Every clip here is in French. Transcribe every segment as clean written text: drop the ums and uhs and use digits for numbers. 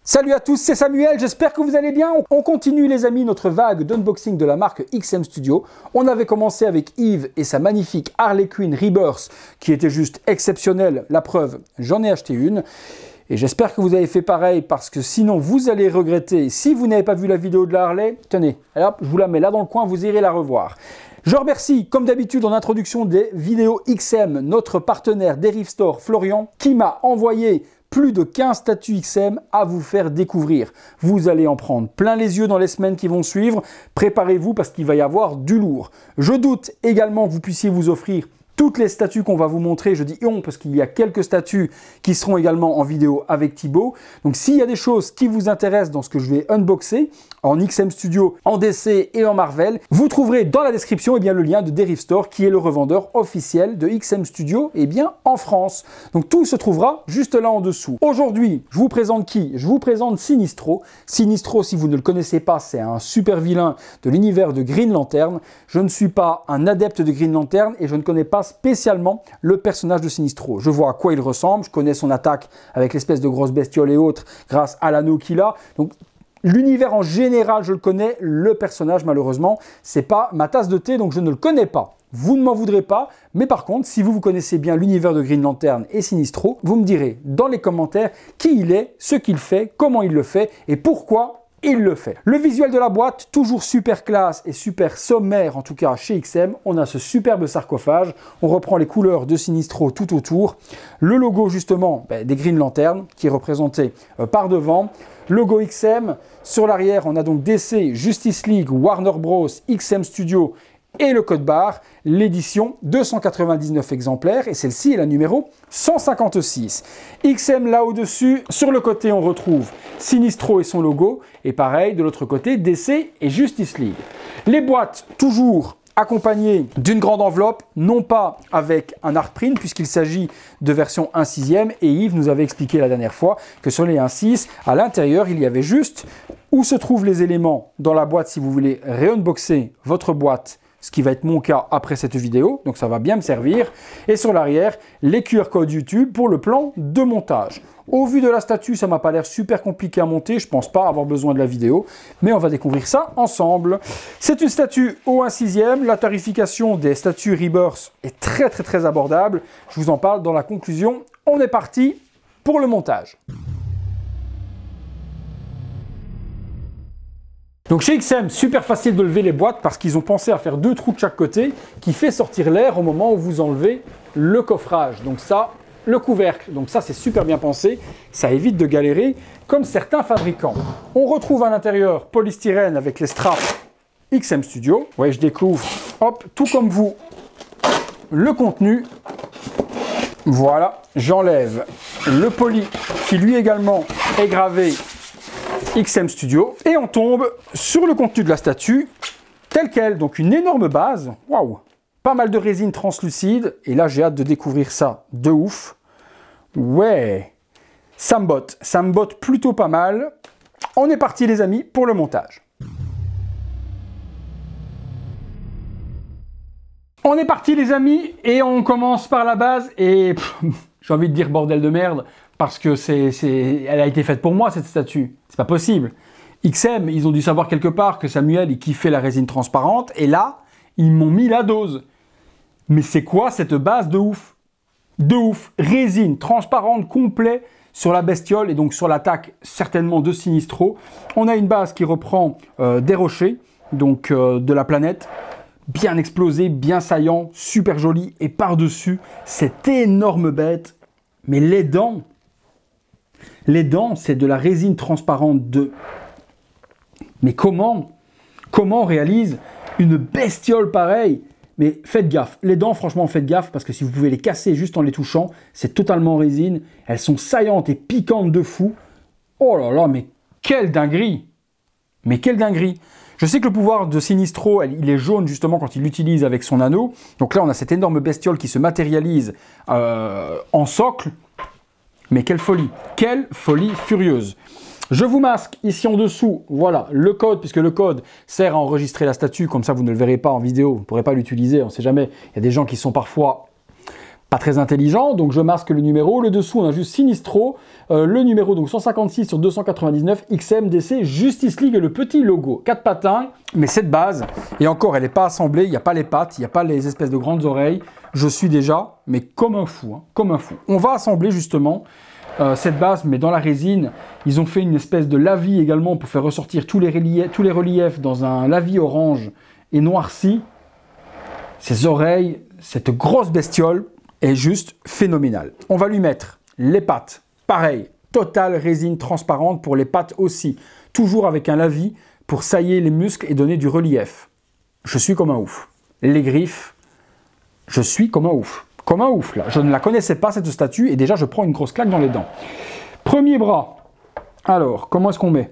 Salut à tous, c'est Samuel, j'espère que vous allez bien. On continue les amis notre vague d'unboxing de la marque XM Studio. On avait commencé avec Yves et sa magnifique Harley Quinn Rebirth qui était juste exceptionnelle. La preuve, j'en ai acheté une. Et j'espère que vous avez fait pareil parce que sinon vous allez regretter. Si vous n'avez pas vu la vidéo de la Harley, tenez, alors je vous la mets là dans le coin, vous irez la revoir. Je remercie, comme d'habitude en introduction des vidéos XM, notre partenaire Derive Store, Florian, qui m'a envoyé plus de 15 statues XM à vous faire découvrir. Vous allez en prendre plein les yeux dans les semaines qui vont suivre. Préparez-vous parce qu'il va y avoir du lourd. Je doute également que vous puissiez vous offrir toutes les statues qu'on va vous montrer. Je dis on parce qu'il y a quelques statues qui seront également en vidéo avec Thibaut. Donc s'il y a des choses qui vous intéressent dans ce que je vais unboxer en XM Studio, en DC et en Marvel, vous trouverez dans la description le lien de Derive Store qui est le revendeur officiel de XM Studio en France. Donc tout se trouvera juste là en dessous. Aujourd'hui, je vous présente qui? Je vous présente Sinistro. Sinistro, si vous ne le connaissez pas, c'est un super vilain de l'univers de Green Lantern. Je ne suis pas un adepte de Green Lantern et je ne connais pas spécialement le personnage de Sinistro. Je vois à quoi il ressemble, je connais son attaque avec l'espèce de grosse bestiole et autres grâce à l'anneau qu'il a. Donc l'univers en général, je le connais. Le personnage, malheureusement, c'est pas ma tasse de thé, donc je ne le connais pas. Vous ne m'en voudrez pas, mais par contre, si vous connaissez bien l'univers de Green Lantern et Sinistro, vous me direz dans les commentaires qui il est, ce qu'il fait, comment il le fait et pourquoi il le fait. Le visuel de la boîte, toujours super classe et super sommaire, en tout cas chez XM. On a ce superbe sarcophage. On reprend les couleurs de Sinistro tout autour. Le logo justement des Green Lantern qui est représenté par devant. Logo XM. Sur l'arrière, on a donc DC, Justice League, Warner Bros, XM Studio et le code barre, l'édition 299 exemplaires et celle-ci est la numéro 156. XM là au-dessus, sur le côté on retrouve Sinistro et son logo et pareil de l'autre côté DC et Justice League. Les boîtes toujours accompagnées d'une grande enveloppe, non pas avec un art print puisqu'il s'agit de version 1/6 et Yves nous avait expliqué la dernière fois que sur les 1/6, à l'intérieur il y avait juste où se trouvent les éléments dans la boîte si vous voulez réunboxer votre boîte, ce qui va être mon cas après cette vidéo, donc ça va bien me servir. Et sur l'arrière, les QR codes YouTube pour le plan de montage. Au vu de la statue, ça m'a pas l'air super compliqué à monter, je pense pas avoir besoin de la vidéo, mais on va découvrir ça ensemble. C'est une statue au 1/6, la tarification des statues Rebirth est très abordable, je vous en parle dans la conclusion. On est parti pour le montage. Donc chez XM, super facile de lever les boîtes parce qu'ils ont pensé à faire 2 trous de chaque côté qui fait sortir l'air au moment où vous enlevez le coffrage. Donc ça, le couvercle, donc ça c'est super bien pensé, ça évite de galérer comme certains fabricants. On retrouve à l'intérieur polystyrène avec les straps XM Studio. Ouais, je découvre, hop, tout comme vous, le contenu. Voilà, j'enlève le poly qui lui également est gravé XM Studio et on tombe sur le contenu de la statue tel quel, donc une énorme base, waouh, pas mal de résine translucide et là j'ai hâte de découvrir ça de ouf. Ouais, ça me botte plutôt pas mal. On est parti les amis pour le montage. On est parti les amis et on commence par la base et j'ai envie de dire bordel de merde. Parce que elle a été faite pour moi cette statue, c'est pas possible. XM, ils ont dû savoir quelque part que Samuel il kiffait la résine transparente et là, ils m'ont mis la dose. Mais c'est quoi cette base de ouf? De ouf, résine transparente complet sur la bestiole et donc sur l'attaque certainement de Sinistro. On a une base qui reprend des rochers, donc de la planète, bien explosé, bien saillant, super joli et par-dessus cette énorme bête, mais les dents, c'est de la résine transparente de... Mais comment on réalise une bestiole pareille? Mais faites gaffe. Les dents, franchement, faites gaffe parce que si vous pouvez les casser juste en les touchant, c'est totalement résine. Elles sont saillantes et piquantes de fou. Oh là là, mais quelle dinguerie! Mais quelle dinguerie! Je sais que le pouvoir de Sinistro, il est jaune justement quand il l'utilise avec son anneau. Donc là, on a cette énorme bestiole qui se matérialise en socle. Mais quelle folie furieuse. Je vous masque ici en dessous, voilà, le code, puisque le code sert à enregistrer la statue, comme ça vous ne le verrez pas en vidéo, vous ne pourrez pas l'utiliser, on ne sait jamais. Il y a des gens qui sont parfois Pas très intelligent, donc je masque le numéro. Le dessous, on a juste Sinistro, le numéro donc 156 sur 299, XMDC, Justice League et le petit logo. 4 patins, mais cette base, et encore, elle n'est pas assemblée, il n'y a pas les pattes, il n'y a pas les espèces de grandes oreilles. Je suis déjà, mais comme un fou, hein, comme un fou. On va assembler justement cette base, mais dans la résine. Ils ont fait une espèce de lavis également pour faire ressortir tous les reliefs dans un lavis orange et noirci. Ces oreilles, cette grosse bestiole est juste phénoménale. On va lui mettre les pattes, pareil, totale résine transparente pour les pattes aussi. Toujours avec un lavis pour sailler les muscles et donner du relief. Je suis comme un ouf. Les griffes, je suis comme un ouf. Comme un ouf, là. Je ne la connaissais pas, cette statue, et déjà, je prends une grosse claque dans les dents. Premier bras. Alors, comment est-ce qu'on met?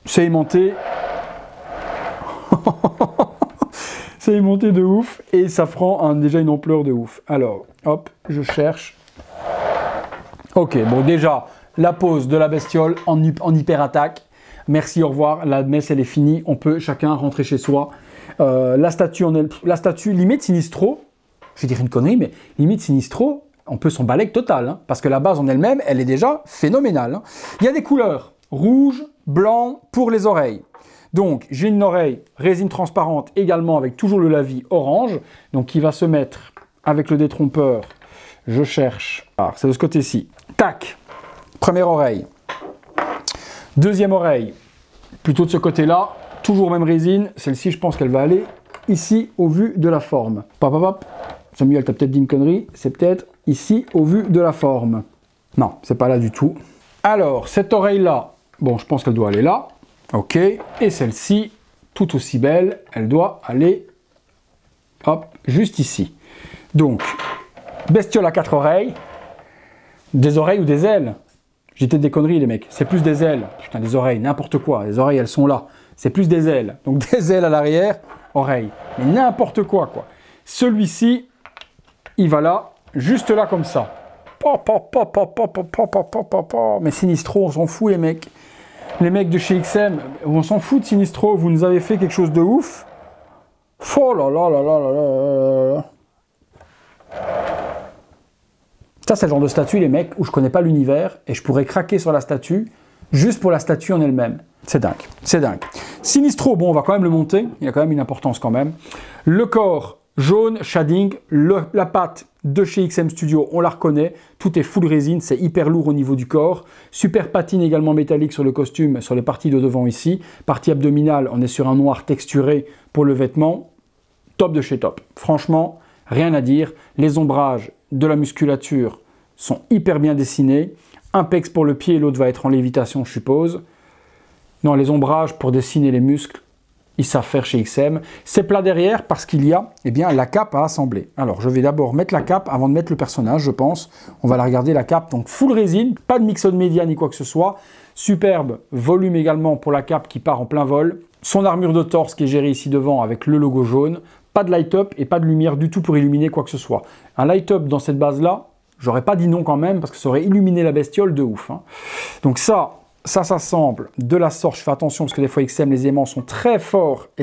C'est aimanté. C'est aimanté de ouf, et ça prend déjà une ampleur de ouf. Alors, hop, je cherche. Ok, bon, déjà, la pose de la bestiole en hyper-attaque. Merci, au revoir. La messe, elle est finie. On peut chacun rentrer chez soi. La statue, limite Sinistro. Je vais dire une connerie, mais limite Sinistro, on peut s'en balèque total, hein, parce que la base en elle-même, elle est déjà phénoménale. Hein. Il y a des couleurs, rouge, blanc, pour les oreilles. Donc, j'ai une oreille résine transparente également avec toujours le lavis orange, donc qui va se mettre avec le détrompeur. Je cherche. Ah, c'est de ce côté-ci. Tac. Première oreille. Deuxième oreille. Plutôt de ce côté-là. Toujours même résine. Celle-ci, je pense qu'elle va aller ici au vu de la forme. Pop, pop, pop. Samuel, t'as peut-être dit une connerie, c'est peut-être ici au vu de la forme. Non, c'est pas là du tout. Alors, cette oreille-là, bon, je pense qu'elle doit aller là. Ok. Et celle-ci, tout aussi belle, elle doit aller, hop, juste ici. Donc, bestiole à 4 oreilles. Des oreilles ou des ailes? J'étais des conneries, les mecs. C'est plus des ailes. Putain, des oreilles, n'importe quoi. Les oreilles, elles sont là. C'est plus des ailes. Donc, des ailes à l'arrière, oreilles. Mais n'importe quoi, quoi. Celui-ci, il va là, juste là comme ça. Mais Sinistro, on s'en fout les mecs. Les mecs de chez XM, on s'en fout de Sinistro, vous nous avez fait quelque chose de ouf. Oh là là là là là là là. Ça c'est le genre de statue les mecs où je connais pas l'univers et je pourrais craquer sur la statue juste pour la statue en elle-même. C'est dingue, c'est dingue. Sinistro, bon on va quand même le monter, il a quand même une importance quand même. Le corps jaune, shading, la patte de chez XM Studio, on la reconnaît, tout est full résine, c'est hyper lourd au niveau du corps. Super patine également métallique sur le costume, sur les parties de devant ici. Partie abdominale, on est sur un noir texturé pour le vêtement. Top de chez top. Franchement, rien à dire. Les ombrages de la musculature sont hyper bien dessinés. Un pex pour le pied, l'autre va être en lévitation, je suppose. Non, les ombrages pour dessiner les muscles, ils savent faire chez XM. C'est plat derrière parce qu'il y a la cape à assembler. Alors, je vais d'abord mettre la cape avant de mettre le personnage, je pense. On va la regarder, la cape. Donc, full résine, pas de mix-on média ni quoi que ce soit. Superbe volume également pour la cape qui part en plein vol. Son armure de torse qui est gérée ici devant avec le logo jaune. Pas de light-up et pas de lumière du tout pour illuminer quoi que ce soit. Un light-up dans cette base-là, j'aurais pas dit non quand même parce que ça aurait illuminé la bestiole de ouf. Hein. Donc ça s'assemble de la sorte. Je fais attention parce que des fois XM, les aimants sont très forts et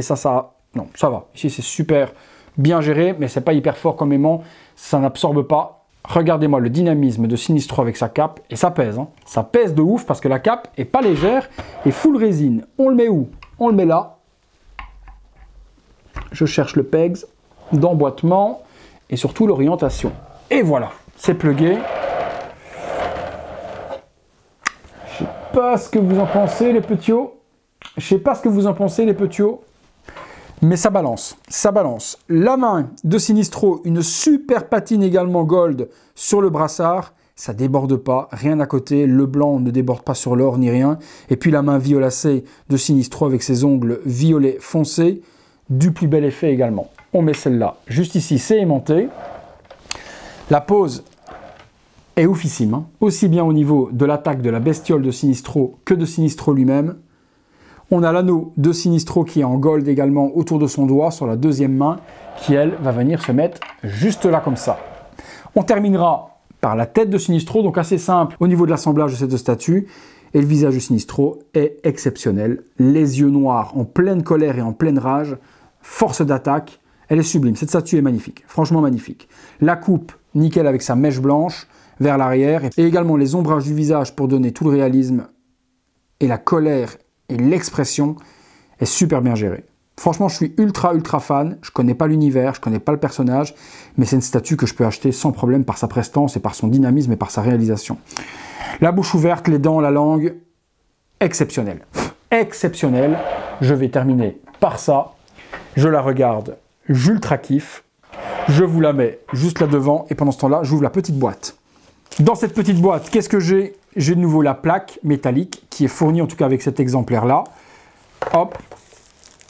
non, ça va. Ici, c'est super bien géré, mais c'est pas hyper fort comme aimant. Ça n'absorbe pas. Regardez-moi le dynamisme de Sinistro avec sa cape et ça pèse. Hein. Ça pèse de ouf parce que la cape est pas légère et full résine. On le met où? On le met là. Je cherche le pegs d'emboîtement et surtout l'orientation. Et voilà, c'est plugué. Je sais pas ce que vous en pensez les petits-os. Je sais pas ce que vous en pensez les petits-os. Mais ça balance, ça balance. La main de Sinistro, une super patine également gold sur le brassard. Ça déborde pas, rien à côté. Le blanc ne déborde pas sur l'or ni rien. Et puis la main violacée de Sinistro avec ses ongles violets foncés. Du plus bel effet également. On met celle-là juste ici, c'est aimanté. La pose est oufissime, hein. Aussi bien au niveau de l'attaque de la bestiole de Sinistro que de Sinistro lui-même. On a l'anneau de Sinistro qui est en gold également autour de son doigt sur la deuxième main qui, elle, va venir se mettre juste là comme ça. On terminera par la tête de Sinistro, donc assez simple au niveau de l'assemblage de cette statue. Et le visage de Sinistro est exceptionnel. Les yeux noirs en pleine colère et en pleine rage. Force d'attaque. Elle est sublime. Cette statue est magnifique. Franchement magnifique. La coupe nickel avec sa mèche blanche vers l'arrière, et également les ombrages du visage pour donner tout le réalisme et la colère et l'expression est super bien gérée. Franchement, je suis ultra fan, je connais pas l'univers, je connais pas le personnage, mais c'est une statue que je peux acheter sans problème par sa prestance et par son dynamisme et par sa réalisation. La bouche ouverte, les dents, la langue, exceptionnel. Exceptionnel. Je vais terminer par ça. Je la regarde, j'ultra kiffe. Je vous la mets juste là devant et pendant ce temps-là, j'ouvre la petite boîte. Dans cette petite boîte, qu'est-ce que j'ai? J'ai de nouveau la plaque métallique qui est fournie en tout cas avec cet exemplaire-là. Hop.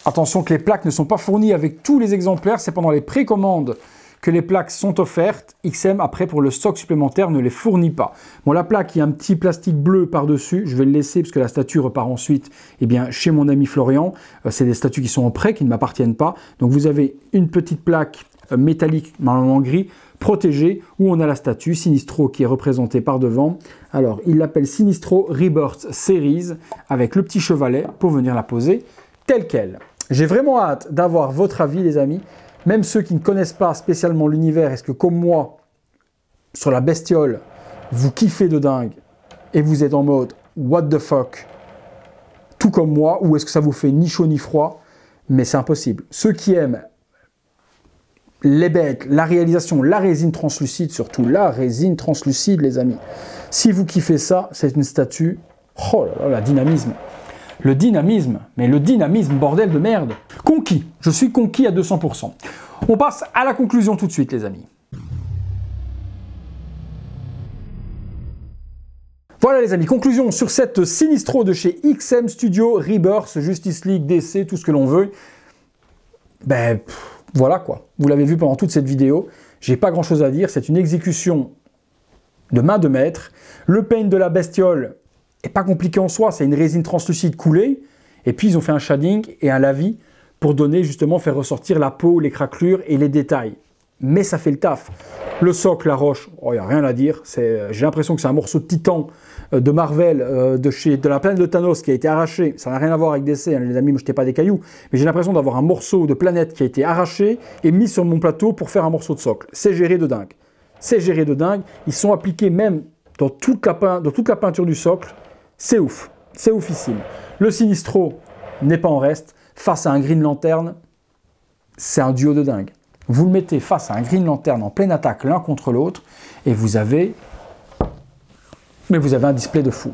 Attention que les plaques ne sont pas fournies avec tous les exemplaires, c'est pendant les précommandes que les plaques sont offertes. XM, après, pour le stock supplémentaire, ne les fournit pas. Bon, la plaque, il y a un petit plastique bleu par-dessus. Je vais le laisser parce que la statue repart ensuite chez mon ami Florian. C'est des statues qui sont en prêt, qui ne m'appartiennent pas. Donc, vous avez une petite plaque métallique, normalement gris, protégée, où on a la statue Sinistro qui est représentée par devant. Alors, il l'appelle Sinistro Rebirth Series, avec le petit chevalet pour venir la poser telle qu'elle. J'ai vraiment hâte d'avoir votre avis, les amis. Même ceux qui ne connaissent pas spécialement l'univers, est-ce que comme moi, sur la bestiole, vous kiffez de dingue et vous êtes en mode what the fuck, tout comme moi, ou est-ce que ça vous fait ni chaud ni froid? Mais c'est impossible. Ceux qui aiment les bêtes, la réalisation, la résine translucide, surtout la résine translucide, les amis. Si vous kiffez ça, c'est une statue. Oh là là, le dynamisme. Le dynamisme, mais le dynamisme, bordel de merde. Conquis, je suis conquis à 200%. On passe à la conclusion tout de suite, les amis. Voilà les amis, conclusion sur cette Sinistro de chez XM Studio, Rebirth, Justice League, DC, tout ce que l'on veut. Ben, voilà quoi. Vous l'avez vu pendant toute cette vidéo. J'ai pas grand chose à dire, c'est une exécution de main de maître. Le paint de la bestiole est pas compliqué en soi, c'est une résine translucide coulée, et puis ils ont fait un shading et un lavis pour donner justement, faire ressortir la peau, les craquelures et les détails. Mais ça fait le taf. Le socle, la roche, il n'y a rien à dire. J'ai l'impression que c'est un morceau de titan de Marvel, de la planète de Thanos qui a été arraché. Ça n'a rien à voir avec DC, hein, les amis, ne me jetez pas des cailloux. Mais j'ai l'impression d'avoir un morceau de planète qui a été arraché et mis sur mon plateau pour faire un morceau de socle. C'est géré de dingue. C'est géré de dingue. Ils sont appliqués même dans toute la peinture du socle. C'est ouf, c'est oufissime. Le Sinistro n'est pas en reste. Face à un Green Lantern, c'est un duo de dingue. Vous le mettez face à un Green Lantern en pleine attaque l'un contre l'autre et vous avez un display de fou.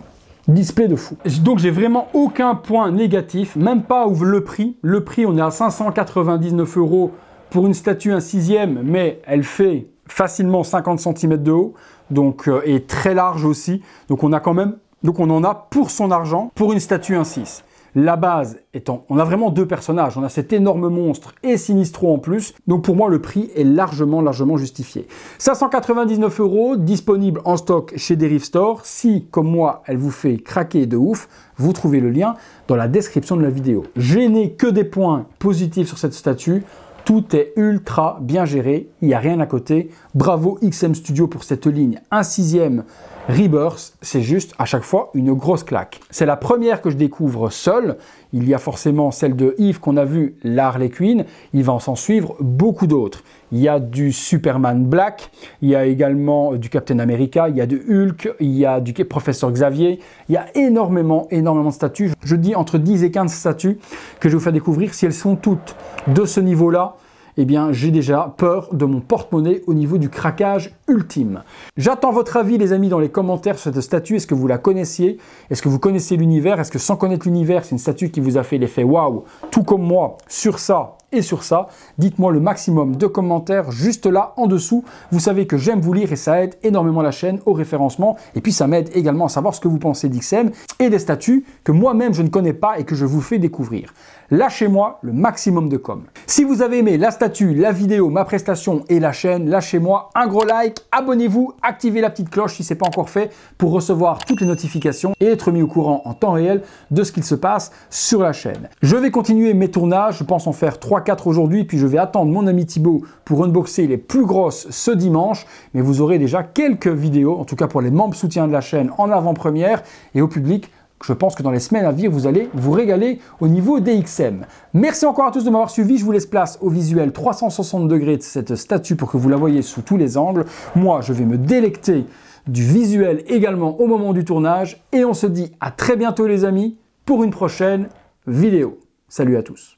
Display de fou. Donc j'ai vraiment aucun point négatif, même pas le prix. Le prix, on est à 599 € pour une statue 1/6, mais elle fait facilement 50 cm de haut, donc et très large aussi. Donc on en a pour son argent pour une statue 1/6. La base étant, on a vraiment deux personnages, on a cet énorme monstre et Sinistro en plus, donc pour moi le prix est largement justifié. 599 €, disponible en stock chez Derive Store. Si, comme moi, elle vous fait craquer de ouf, vous trouvez le lien dans la description de la vidéo. Je n'ai que des points positifs sur cette statue. Tout est ultra bien géré, il n'y a rien à côté. Bravo XM Studio pour cette ligne 1/6 Rebirth, c'est juste à chaque fois une grosse claque. C'est la première que je découvre seule. Il y a forcément celle de Yves qu'on a vu, la Harley Quinn. Il va s'en suivre beaucoup d'autres. Il y a du Superman Black, il y a également du Captain America, il y a du Hulk, il y a du Professeur Xavier. Il y a énormément de statues. Je dis entre 10 et 15 statues que je vais vous faire découvrir. Si elles sont toutes de ce niveau-là, eh bien, j'ai déjà peur de mon porte-monnaie au niveau du craquage ultime. J'attends votre avis, les amis, dans les commentaires sur cette statue. Est-ce que vous la connaissiez? Est-ce que vous connaissez l'univers? Est-ce que sans connaître l'univers, c'est une statue qui vous a fait l'effet waouh, tout comme moi, sur ça et sur ça? Dites-moi le maximum de commentaires juste là, en dessous. Vous savez que j'aime vous lire et ça aide énormément la chaîne au référencement. Et puis, ça m'aide également à savoir ce que vous pensez d'XM et des statues que moi-même, je ne connais pas et que je vous fais découvrir. Lâchez-moi le maximum de com. Si vous avez aimé la statue, la vidéo, ma prestation et la chaîne, lâchez-moi un gros like, abonnez-vous, activez la petite cloche si ce n'est pas encore fait pour recevoir toutes les notifications et être mis au courant en temps réel de ce qu'il se passe sur la chaîne. Je vais continuer mes tournages, je pense en faire 3-4 aujourd'hui, puis je vais attendre mon ami Thibaut pour unboxer les plus grosses ce dimanche, mais vous aurez déjà quelques vidéos, en tout cas pour les membres soutiens de la chaîne en avant-première et au public, Je pense que dans les semaines à venir, vous allez vous régaler au niveau des XM. Merci encore à tous de m'avoir suivi. Je vous laisse place au visuel 360 degrés de cette statue pour que vous la voyez sous tous les angles. Moi, je vais me délecter du visuel également au moment du tournage. Et on se dit à très bientôt les amis pour une prochaine vidéo. Salut à tous.